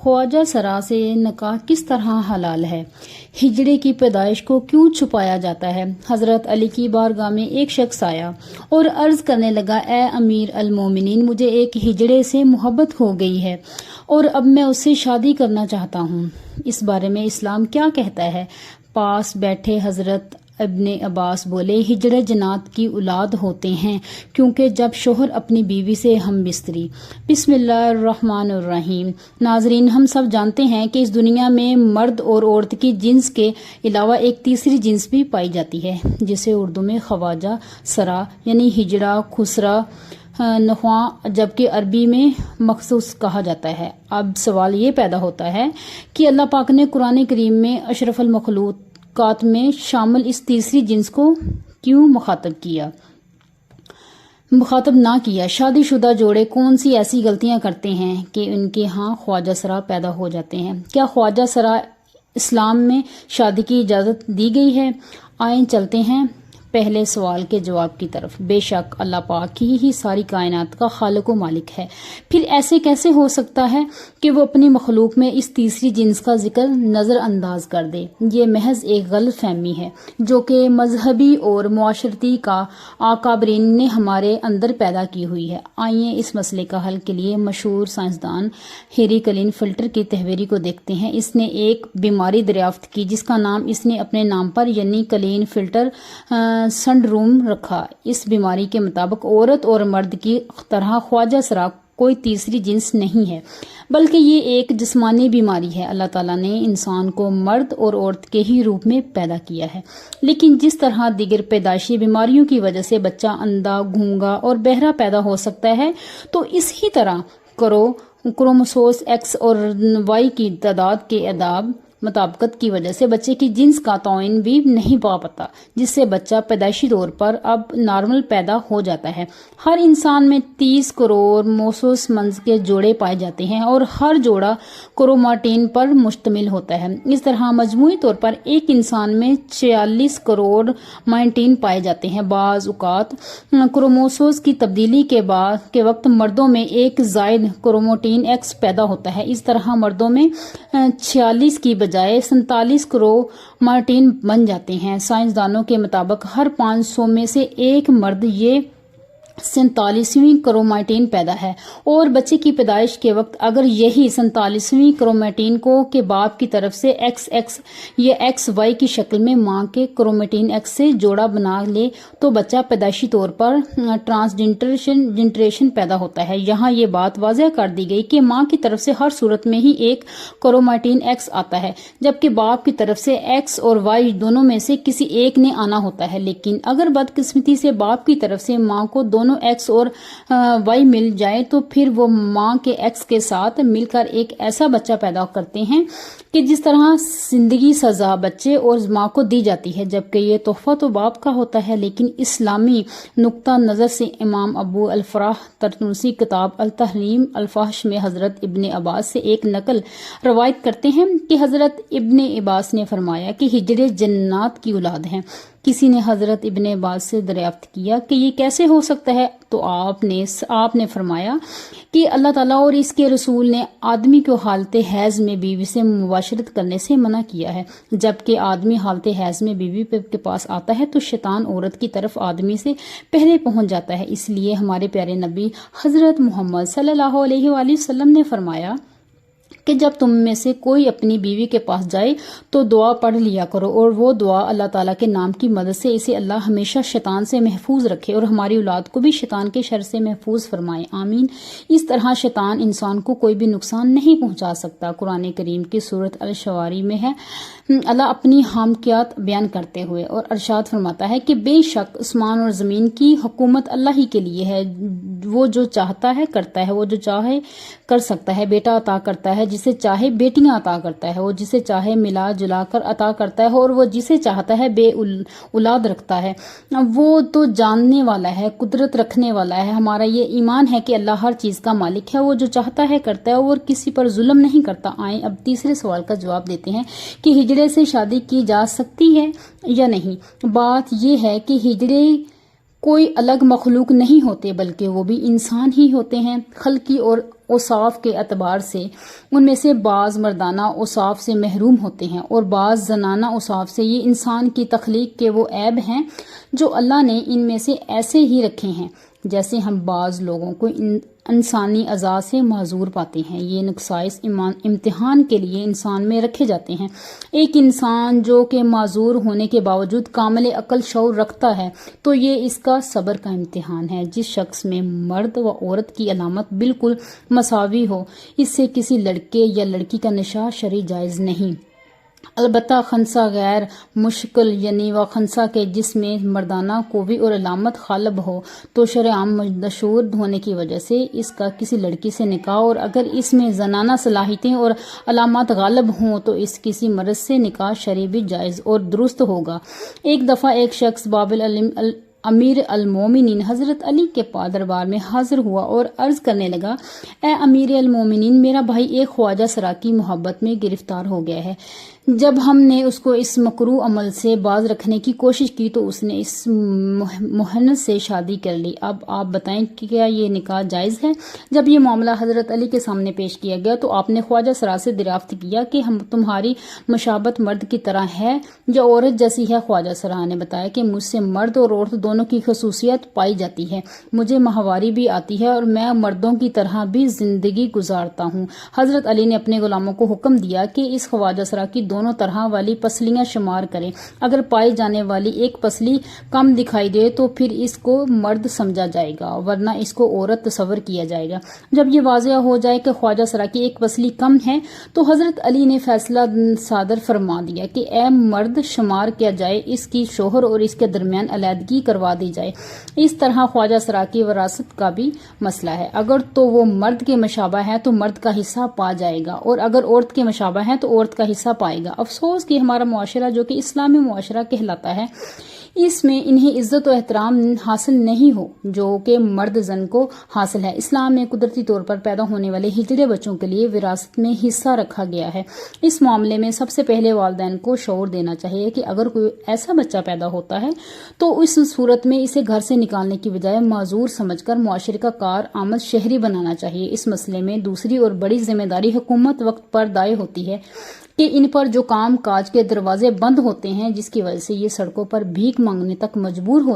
خواجہ سرا سے نکاح کس طرح حلال ہے؟ ہجڑے کی پیدائش کو کیوں چھپایا جاتا ہے؟ حضرت علی کی بارگاہ میں ایک شخص آیا اور عرض کرنے لگا، اے امیر المومنین، مجھے ایک ہجڑے سے محبت ہو گئی ہے اور اب میں اس سے شادی کرنا چاہتا ہوں، اس بارے میں اسلام کیا کہتا ہے؟ پاس بیٹھے حضرت ابن عباس بولے، ہجڑے جنات کی اولاد ہوتے ہیں کیونکہ جب شوہر اپنی بیوی سے ہم بستری۔ بسم اللہ الرحمن الرحیم۔ ناظرین، ہم سب جانتے ہیں کہ اس دنیا میں مرد اور عورت کی جنس کے علاوہ ایک تیسری جنس بھی پائی جاتی ہے جسے اردو میں خواجہ سرا یعنی ہجڑا، خسرا، نخواں جبکہ عربی میں مخصوص کہا جاتا ہے۔ اب سوال یہ پیدا ہوتا ہے کہ اللہ پاک نے قرآن کریم میں اشرف المخلوقات میں شامل اس تیسری جنس کو کیوں مخاطب نہ کیا؟ شادی شدہ جوڑے کون سی ایسی غلطیاں کرتے ہیں کہ ان کے ہاں خواجہ سرا پیدا ہو جاتے ہیں؟ کیا خواجہ سرا اسلام میں شادی کی اجازت دی گئی ہے؟ آئیں چلتے ہیں پہلے سوال کے جواب کی طرف۔ بے شک اللہ پاک ہی ساری کائنات کا خالق و مالک ہے، پھر ایسے کیسے ہو سکتا ہے کہ وہ اپنی مخلوق میں اس تیسری جنس کا ذکر نظر انداز کر دے؟ یہ محض ایک غلط فہمی ہے جو کہ مذہبی اور معاشرتی اکابرین نے ہمارے اندر پیدا کی ہوئی ہے۔ آئیے اس مسئلے کا حل کے لیے مشہور سائنسدان ہیری کلین فلٹر کی تحریری کو دیکھتے ہیں۔ اس نے ایک بیماری دریافت کی جس کا نام اس نے اپنے نام پر یعنی کلین فلٹر سنڈروم رکھا۔ اس بیماری کے مطابق عورت اور مرد کی طرح خواجہ سرا کوئی تیسری جنس نہیں ہے بلکہ یہ ایک جسمانی بیماری ہے۔ اللہ تعالیٰ نے انسان کو مرد اور عورت کے ہی روپ میں پیدا کیا ہے، لیکن جس طرح دیگر پیدائشی بیماریوں کی وجہ سے بچہ اندھا، گونگا اور بہرا پیدا ہو سکتا ہے، تو اسی طرح کروموسوم ایکس اور وائی کی تعداد کے مطابقت کی وجہ سے بچے کی جنس کا تعین بھی نہیں پا پاتا، جس سے بچہ پیدائشی طور پر اب نارمل پیدا ہو جاتا ہے۔ ہر انسان میں 30 کروموسومز کے جوڑے پائے جاتے ہیں اور ہر جوڑا کروماٹین پر مشتمل ہوتا ہے۔ اس طرح مجموعی طور پر ایک انسان میں 46 کروماٹین پائے جاتے ہیں۔ بعض اوقات کروموسومز کی تبدیلی کے وقت مردوں میں ایک زائد کروموٹین ایکس پیدا ہوتا ہے۔ اس طرح مردوں میں 46 کی بجائے 47 کروماٹین بن جاتے ہیں۔ سائنسدانوں کے مطابق ہر 500 میں سے ایک مرد یہ 47ویں کروماٹین پیدا ہے، اور بچے کی پیدائش کے وقت اگر یہی 47ویں کروماٹین کو کے باپ کی طرف سے ایکس یا ایکس وائی کی شکل میں ماں کے کروماٹین ایکس سے جوڑا بنا لے تو بچہ پیدائشی طور پر ٹرانسجنریشن پیدا ہوتا ہے۔ یہاں یہ بات واضح کر دی گئی کہ ماں کی طرف سے ہر صورت میں ہی ایک کروماٹین ایکس آتا ہے، جبکہ باپ کی طرف سے ایکس اور وائی دونوں میں سے کسی ایک نے آنا ہوتا ہے۔ لیکن اگر بدقسمتی سے باپ کی طرف سے ماں کو دونوں ایکس اور وائی مل جائے تو پھر وہ ماں کے ایکس کے ساتھ مل کر ایک ایسا بچہ پیدا کرتے ہیں کہ جس طرح زندگی سزا بچے اور ماں کو دی جاتی ہے، جبکہ یہ تحفہ تو باپ کا ہوتا ہے۔ لیکن اسلامی نقطہ نظر سے امام ابو الفراح طرطوسی کتاب التحریم الفحش میں حضرت ابن عباس سے ایک نقل روایت کرتے ہیں کہ حضرت ابن عباس نے فرمایا کہ ہجڑے جنات کی اولاد ہیں۔ کسی نے حضرت ابن عباس سے دریافت کیا کہ یہ کیسے ہو سکتا ہے، تو آپ نے فرمایا کہ اللہ تعالیٰ اور اس کے رسول نے آدمی کو حالت حیض میں بیوی سے مباشرت کرنے سے منع کیا ہے۔ جبکہ آدمی حالت حیض میں بیوی کے پاس آتا ہے تو شیطان عورت کی طرف آدمی سے پہلے پہنچ جاتا ہے۔ اس لیے ہمارے پیارے نبی حضرت محمد صلی اللہ علیہ وآلہ وسلم نے فرمایا کہ جب تم میں سے کوئی اپنی بیوی کے پاس جائے تو دعا پڑھ لیا کرو، اور وہ دعا اللہ تعالیٰ کے نام کی مدد سے اسے اللہ ہمیشہ شیطان سے محفوظ رکھے اور ہماری اولاد کو بھی شیطان کے شر سے محفوظ فرمائے، آمین۔ اس طرح شیطان انسان کو کوئی بھی نقصان نہیں پہنچا سکتا۔ قرآن کریم کی سورۃ الشواری میں ہے اللہ اپنی حامقیات بیان کرتے ہوئے اور ارشاد فرماتا ہے کہ بے شک آسمان اور زمین کی حکومت اللہ ہی کے لیے ہے، وہ جو چاہتا ہے کرتا ہے، وہ جو چاہے کر سکتا ہے، بیٹا عطا کرتا ہے جسے چاہے، بیٹیاں عطا کرتا ہے، وہ جسے چاہے ملا جلا کر عطا کرتا ہے، اور وہ جسے چاہتا ہے بے اولاد رکھتا ہے۔ وہ تو جاننے والا ہے، قدرت رکھنے والا ہے۔ ہمارا یہ ایمان ہے کہ اللہ ہر چیز کا مالک ہے، وہ جو چاہتا ہے کرتا ہے اور کسی پر ظلم نہیں کرتا۔ آئیں اب تیسرے سوال کا جواب دیتے ہیں کہ ہجڑے سے شادی کی جا سکتی ہے یا نہیں۔ بات یہ ہے کہ ہجڑے کوئی الگ مخلوق نہیں ہوتے بلکہ وہ بھی انسان ہی ہوتے ہیں۔ خلقی اور اوصاف کے اعتبار سے ان میں سے بعض مردانہ اوصاف سے محروم ہوتے ہیں اور بعض زنانہ اوصاف سے۔ یہ انسان کی تخلیق کے وہ عیب ہیں جو اللہ نے ان میں سے ایسے ہی رکھے ہیں، جیسے ہم بعض لوگوں کو انسانی اعضاء سے معذور پاتے ہیں۔ یہ نقصائص امتحان کے لیے انسان میں رکھے جاتے ہیں۔ ایک انسان جو کہ معذور ہونے کے باوجود کامل عقل شعور رکھتا ہے تو یہ اس کا صبر کا امتحان ہے۔ جس شخص میں مرد و عورت کی علامت بالکل مساوی ہو، اس سے کسی لڑکے یا لڑکی کا نکاح شرعی جائز نہیں۔ البتہ خنثی غیر مشکل یعنی وہ خنثی کے جس میں مردانہ قوی اور علامت غالب ہو تو شرع عام مشہور ہونے کی وجہ سے اس کا کسی لڑکی سے نکاح، اور اگر اس میں زنانہ صلاحیتیں اور علامات غالب ہوں تو اس کسی مرد سے نکاح شرعی بھی جائز اور درست ہوگا۔ ایک دفعہ ایک شخص باب امیر المومنین حضرت علی کے دربار میں حاضر ہوا اور عرض کرنے لگا، اے امیر المومنین، میرا بھائی ایک خواجہ سرا کی محبت میں گرفتار ہو گیا ہے۔ جب ہم نے اس کو اس مکروہ عمل سے باز رکھنے کی کوشش کی تو اس نے اس محنت سے شادی کر لی۔ اب آپ بتائیں کہ کیا یہ نکاح جائز ہے؟ جب یہ معاملہ حضرت علی کے سامنے پیش کیا گیا تو آپ نے خواجہ سرا سے دریافت کیا کہ ہم تمہاری مشابہت مرد کی طرح ہے یا عورت جیسی ہے؟ خواجہ سرا نے بتایا کہ مجھ سے مرد اور عورت دونوں کی خصوصیت پائی جاتی ہے، مجھے ماہواری بھی آتی ہے اور میں مردوں کی طرح بھی زندگی گزارتا ہوں۔ حضرت علی نے اپنے غلاموں کو حکم دیا کہ اس خواجہ سرا کی دونوں طرح والی پسلیاں شمار کریں، اگر پائی جانے والی ایک پسلی کم دکھائی دے تو پھر اس کو مرد سمجھا جائے گا، ورنہ اس کو عورت تصور کیا جائے گا۔ جب یہ واضح ہو جائے کہ خواجہ سرا کی ایک پسلی کم ہے تو حضرت علی نے فیصلہ صادر فرما دیا کہ اے مرد شمار کیا جائے، اس کی شوہر اور اس کے درمیان علیحدگی کروا دی جائے۔ اس طرح خواجہ سرا کی وراثت کا بھی مسئلہ ہے، اگر تو وہ مرد کے مشابہ ہے تو مرد کا حصہ پا جائے گا، اور اگر عورت کے مشابہ ہے تو عورت کا حصہ پائے گا۔ افسوس کہ ہمارا معاشرہ جو کہ اسلامی معاشرہ کہلاتا ہے، اس میں انہیں عزت و احترام حاصل نہیں ہو جو کہ مرد زن کو حاصل ہے۔ اسلام میں قدرتی طور پر پیدا ہونے والے ہجڑے بچوں کے لیے وراثت میں حصہ رکھا گیا ہے۔ اس معاملے میں سب سے پہلے والدین کو شعور دینا چاہیے کہ اگر کوئی ایسا بچہ پیدا ہوتا ہے تو اس صورت میں اسے گھر سے نکالنے کی بجائے معذور سمجھ کر معاشرے کا کارآمد شہری بنانا چاہیے۔ اس مسئلے میں دوسری اور بڑی ذمہ داری حکومت وقت پر دائر ہوتی ہے کہ ان پر جو کام کاج کے دروازے بند ہوتے ہیں جس کی وجہ سے یہ سڑکوں پر بھیک مانگنے تک مجبور ہو